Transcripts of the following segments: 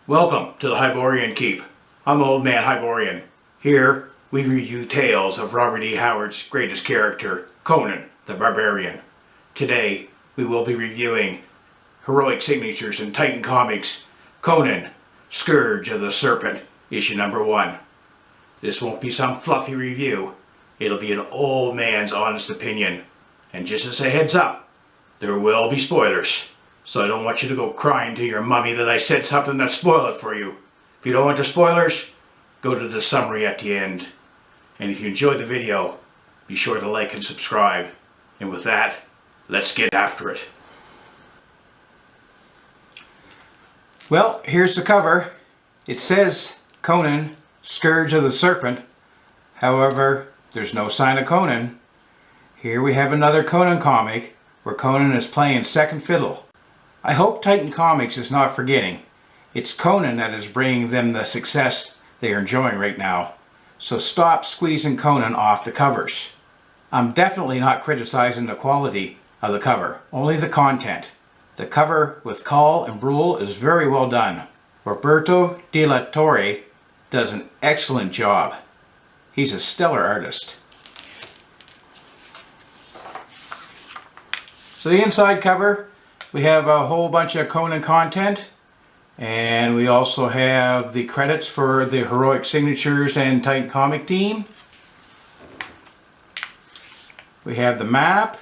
Welcome to the Hyborian Keep. I'm Old Man Hyborian. Here we review tales of Robert E. Howard's greatest character, Conan the Barbarian. Today we will be reviewing Heroic Signatures in Titan Comics, Conan Scourge of the Serpent, issue number 1. This won't be some fluffy review. It'll be an old man's honest opinion. And just as a heads up, there will be spoilers. So I don't want you to go crying to your mummy that I said something that spoiled it for you. If you don't want the spoilers, go to the summary at the end. And if you enjoyed the video, be sure to like and subscribe. And with that, let's get after it. Well, here's the cover. It says Conan Scourge of the Serpent. However, there's no sign of Conan. Here we have another Conan comic where Conan is playing second fiddle. I hope Titan Comics is not forgetting. It's Conan that is bringing them the success they are enjoying right now. So stop squeezing Conan off the covers. I'm definitely not criticizing the quality of the cover, only the content. The cover with Kull and Brule is very well done. Roberto de la Torre does an excellent job. He's a stellar artist. So the inside cover, we have a whole bunch of Conan content, and we also have the credits for the Heroic Signatures and Titan Comic team. We have the map.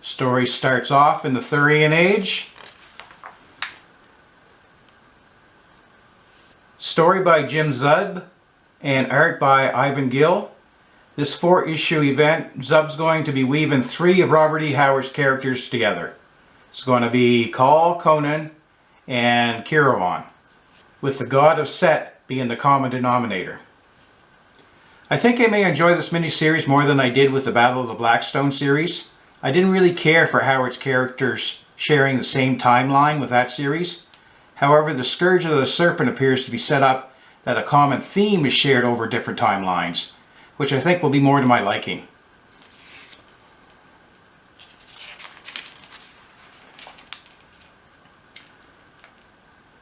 Story starts off in the Thurian Age. Story by Jim Zub and art by Ivan Gill. This 4-issue event, Zub's going to be weaving 3 of Robert E. Howard's characters together. It's going to be Kull, Conan, and Kirowan, with the god of Set being the common denominator. I think I may enjoy this mini-series more than I did with the Battle of the Blackstone series. I didn't really care for Howard's characters sharing the same timeline with that series. However, the Scourge of the Serpent appears to be set up that a common theme is shared over different timelines, which I think will be more to my liking.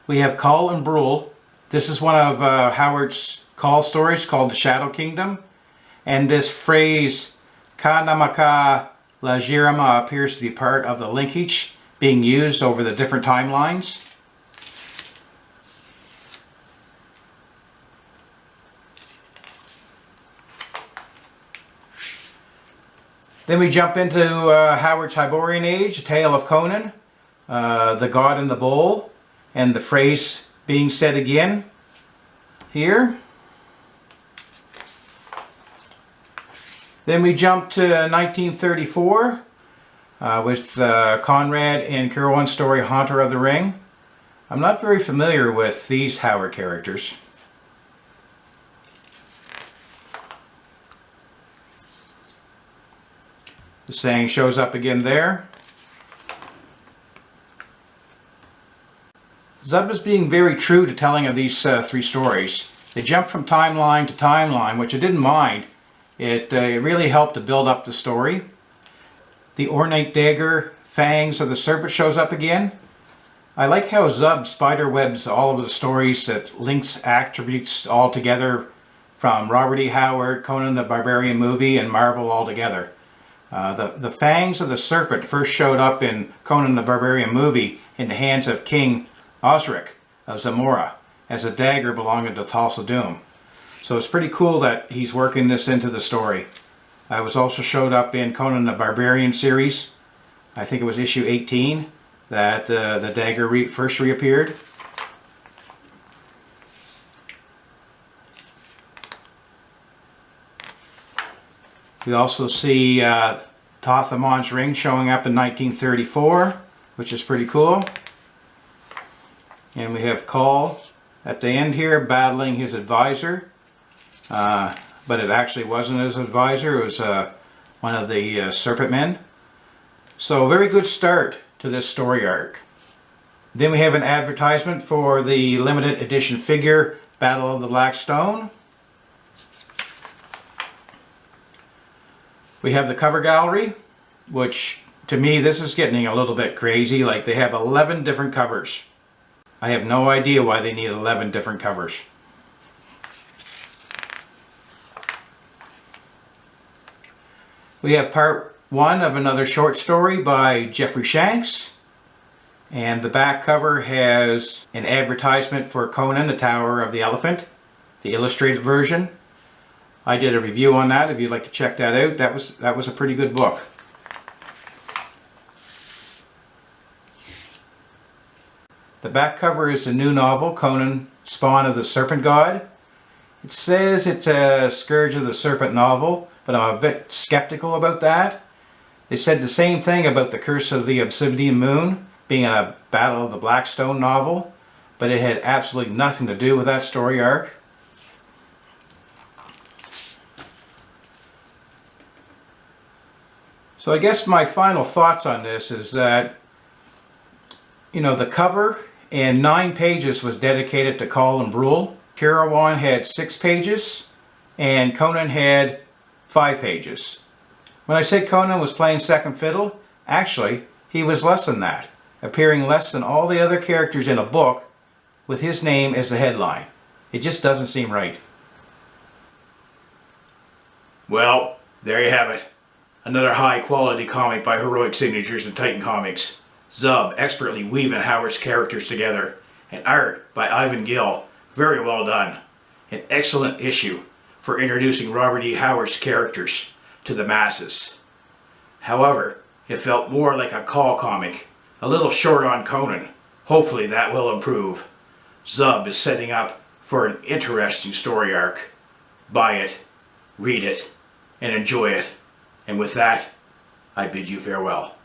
We have Kull and Brule. This is one of Howard's Kull stories called The Shadow Kingdom. And this phrase, Ka Namaka La Jirama, appears to be part of the linkage being used over the different timelines. Then we jump into Howard's Hyborian Age, A Tale of Conan, the God in the Bowl, and the phrase being said again here. Then we jump to 1934 with Conrad and Kirowan's story Haunter of the Ring. I'm not very familiar with these Howard characters. The saying shows up again there. Zub is being very true to telling of these 3 stories. They jump from timeline to timeline, which I didn't mind. It really helped to build up the story. The ornate dagger, fangs of the serpent shows up again. I like how Zub spiderwebs all of the stories that links attributes all together from Robert E. Howard, Conan the Barbarian movie, and Marvel all together. The fangs of the serpent first showed up in Conan the Barbarian movie in the hands of King Osric of Zamora as a dagger belonging to Thulsa Doom. So it's pretty cool that he's working this into the story. It was also showed up in Conan the Barbarian series. I think it was issue 18 that the dagger first reappeared. We also see Tothamon's ring showing up in 1934, which is pretty cool. And we have Kull at the end here battling his advisor. But it actually wasn't his advisor, it was one of the Serpent men. So very good start to this story arc. Then we have an advertisement for the limited edition figure Battle of the Blackstone. We have the cover gallery, which to me this is getting a little bit crazy. Like they have 11 different covers. I have no idea why they need 11 different covers. We have part 1 of another short story by Jeffrey Shanks. And the back cover has an advertisement for Conan, the Tower of the Elephant, the illustrated version. I did a review on that if you'd like to check that out. That was a pretty good book. The back cover is the new novel, Conan, Spawn of the Serpent God. It says it's a Scourge of the Serpent novel, but I'm a bit skeptical about that. They said the same thing about the Curse of the Obsidian Moon being a Battle of the Blackstone novel, but it had absolutely nothing to do with that story arc. So I guess my final thoughts on this is that, you know, the cover and 9 pages was dedicated to Kull and Brule. Kirowan had 6 pages and Conan had 5 pages. When I said Conan was playing second fiddle, actually he was less than that, appearing less than all the other characters in a book with his name as the headline. It just doesn't seem right. Well, there you have it. Another high quality comic by Heroic Signatures and Titan Comics. Zub expertly weaving Howard's characters together. And art by Ivan Gill. Very well done. An excellent issue for introducing Robert E. Howard's characters to the masses. However, it felt more like a Kull comic. A little short on Conan. Hopefully that will improve. Zub is setting up for an interesting story arc. Buy it, read it, and enjoy it. And with that, I bid you farewell.